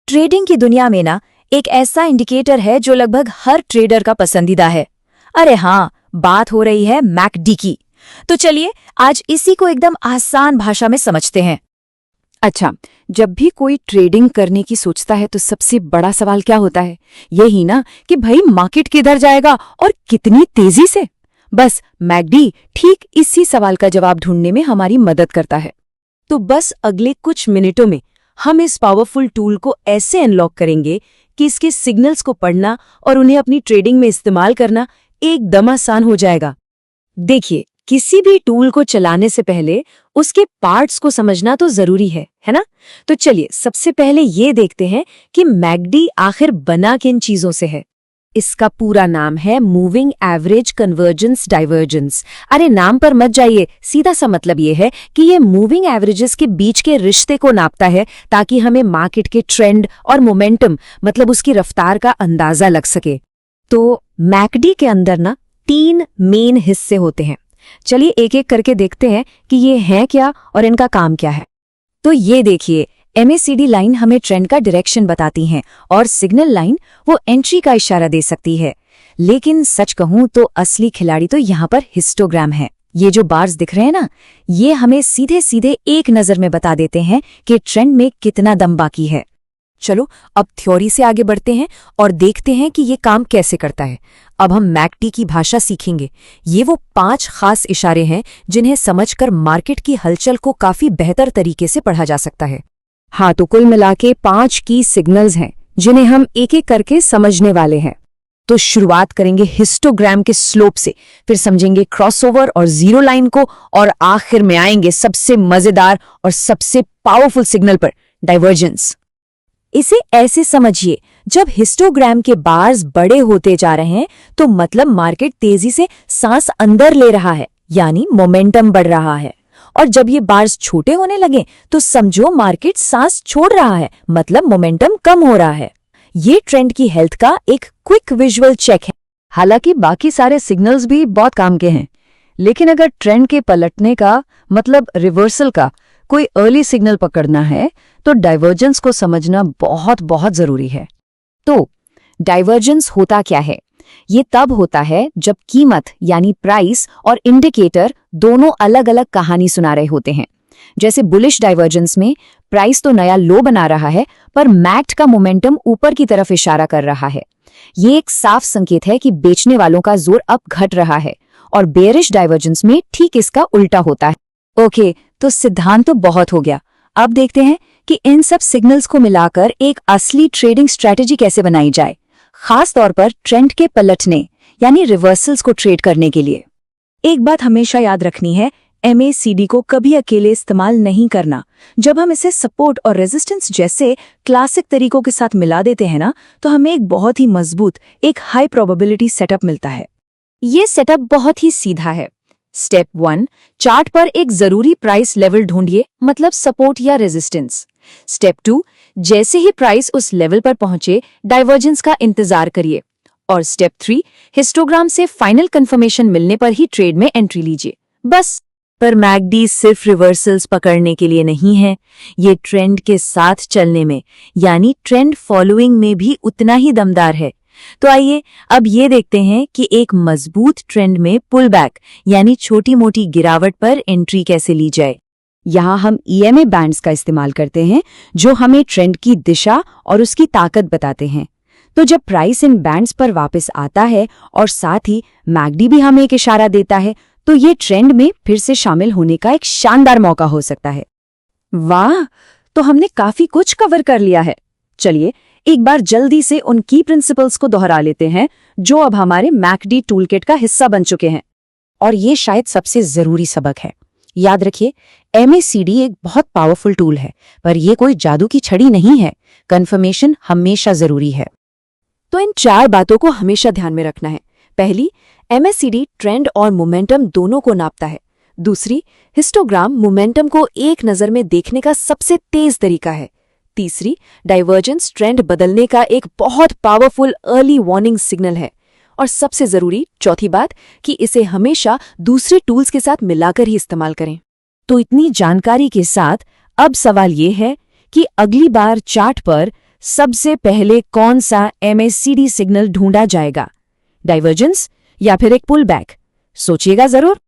Trading की दुनिया में ना एक ऐसा इंडिकेटर है जो लगभग हर ट्रेडर का पसंदीदा है। अरे हाँ, बात हो रही है मैकडी की। तो चलिए आज इसी को एकदम आसान भाषा में समझते हैं। अच्छा, जब भी कोई ट्रेडिंग करने की सोचता है तो सबसे बड़ा सवाल क्या होता है? यही ना कि भाई मार्केट किधर जाएगा और कितनी तेजी से। बस मैकडी ठीक इसी सवाल का जवाब ढूंढने में हमारी मदद करता है। तो बस अगले कुछ मिनटों में हम इस पावरफुल टूल को ऐसे अनलॉक करेंगे कि इसके सिग्नल्स को पढ़ना और उन्हें अपनी ट्रेडिंग में इस्तेमाल करना एकदम आसान हो जाएगा। देखिए, किसी भी टूल को चलाने से पहले उसके पार्ट्स को समझना तो जरूरी है ना? तो चलिए सबसे पहले ये देखते हैं कि मैकडी आखिर बना किन चीजों से है। इसका पूरा नाम है मूविंग एवरेज कन्वर्जेंस डाइवर्जेंस। अरे नाम पर मत जाइए, सीधा सा मतलब ये है कि ये मूविंग एवरेजेस के बीच के रिश्ते को नापता है ताकि हमें मार्केट के ट्रेंड और मोमेंटम मतलब उसकी रफ्तार का अंदाजा लग सके। तो मैकडी के अंदर ना 3 मेन हिस्से होते हैं। चलिए एक एक करके देखते हैं कि ये हैं क्या और इनका काम क्या है। तो ये देखिए, MACD लाइन हमें ट्रेंड का डायरेक्शन बताती हैं और सिग्नल लाइन वो एंट्री का इशारा दे सकती है। लेकिन सच कहूं तो असली खिलाड़ी तो यहाँ पर हिस्टोग्राम है। ये जो बार्स दिख रहे हैं ना, ये हमें सीधे सीधे एक नजर में बता देते हैं कि ट्रेंड में कितना दम बाकी है। चलो अब थ्योरी से आगे बढ़ते हैं और देखते हैं कि ये काम कैसे करता है। अब हम मैकडी की भाषा सीखेंगे। ये वो 5 खास इशारे हैं जिन्हें समझकर मार्केट की हलचल को काफी बेहतर तरीके से पढ़ा जा सकता है। हाँ, तो कुल मिला के 5 की सिग्नल्स हैं जिन्हें हम एक एक करके समझने वाले हैं। तो शुरुआत करेंगे हिस्टोग्राम के स्लोप से, फिर समझेंगे क्रॉसओवर और जीरो लाइन को, और आखिर में आएंगे सबसे मजेदार और सबसे पावरफुल सिग्नल पर, डाइवर्जेंस। इसे ऐसे समझिए, जब हिस्टोग्राम के बार्स बड़े होते जा रहे हैं तो मतलब मार्केट तेजी से सांस अंदर ले रहा है, यानी मोमेंटम बढ़ रहा है। और जब ये बार्स छोटे होने लगे तो समझो मार्केट सांस छोड़ रहा है, मतलब मोमेंटम कम हो रहा है। ये ट्रेंड की हेल्थ का एक क्विक विजुअल चेक है। हालांकि बाकी सारे सिग्नल्स भी बहुत काम के हैं, लेकिन अगर ट्रेंड के पलटने का मतलब रिवर्सल का कोई अर्ली सिग्नल पकड़ना है तो डाइवर्जेंस को समझना बहुत बहुत जरूरी है। तो डाइवर्जेंस होता क्या है? ये तब होता है जब कीमत यानी प्राइस और इंडिकेटर दोनों अलग अलग कहानी सुना रहे होते हैं। जैसे बुलिश डाइवर्जेंस में प्राइस तो नया लो बना रहा है पर मैक्ड का मोमेंटम ऊपर की तरफ इशारा कर रहा है। ये एक साफ संकेत है कि बेचने वालों का जोर अब घट रहा है। और बेयरिश डाइवर्जेंस में ठीक इसका उल्टा होता है। ओके, तो सिद्धांत तो बहुत हो गया। अब देखते हैं कि इन सब सिग्नल्स को मिलाकर एक असली ट्रेडिंग स्ट्रेटेजी कैसे बनाई जाए, खास तौर पर ट्रेंड के पलटने यानी रिवर्सल्स को ट्रेड करने के लिए। एक बात हमेशा याद रखनी है, MACD को कभी अकेले इस्तेमाल नहीं करना। जब हम इसे सपोर्ट और रेजिस्टेंस जैसे क्लासिक तरीकों के साथ मिला देते हैं ना, तो हमें एक बहुत ही मजबूत, एक हाई प्रोबेबिलिटी सेटअप मिलता है। ये सेटअप बहुत ही सीधा है। स्टेप 1, चार्ट पर एक जरूरी प्राइस लेवल ढूंढिए, मतलब सपोर्ट या रेजिस्टेंस। स्टेप 2, जैसे ही प्राइस उस लेवल पर पहुंचे डाइवर्जेंस का इंतजार करिए। और स्टेप 3, हिस्टोग्राम से फाइनल कंफर्मेशन मिलने पर ही ट्रेड में एंट्री लीजिए। बस। पर मैकडी सिर्फ रिवर्सल्स पकड़ने के लिए नहीं है, ये ट्रेंड के साथ चलने में यानी ट्रेंड फॉलोइंग में भी उतना ही दमदार है। तो आइए अब ये देखते हैं कि एक मजबूत ट्रेंड में पुल बैक यानी छोटी मोटी गिरावट पर एंट्री कैसे ली जाए। यहाँ हम EMA बैंड्स का इस्तेमाल करते हैं जो हमें ट्रेंड की दिशा और उसकी ताकत बताते हैं। तो जब प्राइस इन बैंड्स पर वापस आता है और साथ ही मैकडी भी हमें एक इशारा देता है, तो ये ट्रेंड में फिर से शामिल होने का एक शानदार मौका हो सकता है। वाह, तो हमने काफी कुछ कवर कर लिया है। चलिए एक बार जल्दी से उन की प्रिंसिपल्स को दोहरा लेते हैं जो अब हमारे मैकडी टूलकिट का हिस्सा बन चुके हैं। और ये शायद सबसे जरूरी सबक है। याद रखिए, MACD एक बहुत पावरफुल टूल है, पर यह कोई जादू की छड़ी नहीं है। कंफर्मेशन हमेशा जरूरी है। तो इन 4 बातों को हमेशा ध्यान में रखना है। पहली, MACD ट्रेंड और मोमेंटम दोनों को नापता है। दूसरी, हिस्टोग्राम मोमेंटम को एक नजर में देखने का सबसे तेज तरीका है। तीसरी, डाइवर्जेंस ट्रेंड बदलने का एक बहुत पावरफुल अर्ली वार्निंग सिग्नल है। और सबसे जरूरी चौथी बात कि इसे हमेशा दूसरे टूल्स के साथ मिलाकर ही इस्तेमाल करें। तो इतनी जानकारी के साथ अब सवाल ये है कि अगली बार चार्ट पर सबसे पहले कौन सा MACD सिग्नल ढूंढा जाएगा? डाइवर्जेंस या फिर एक पुल बैक? सोचिएगा जरूर।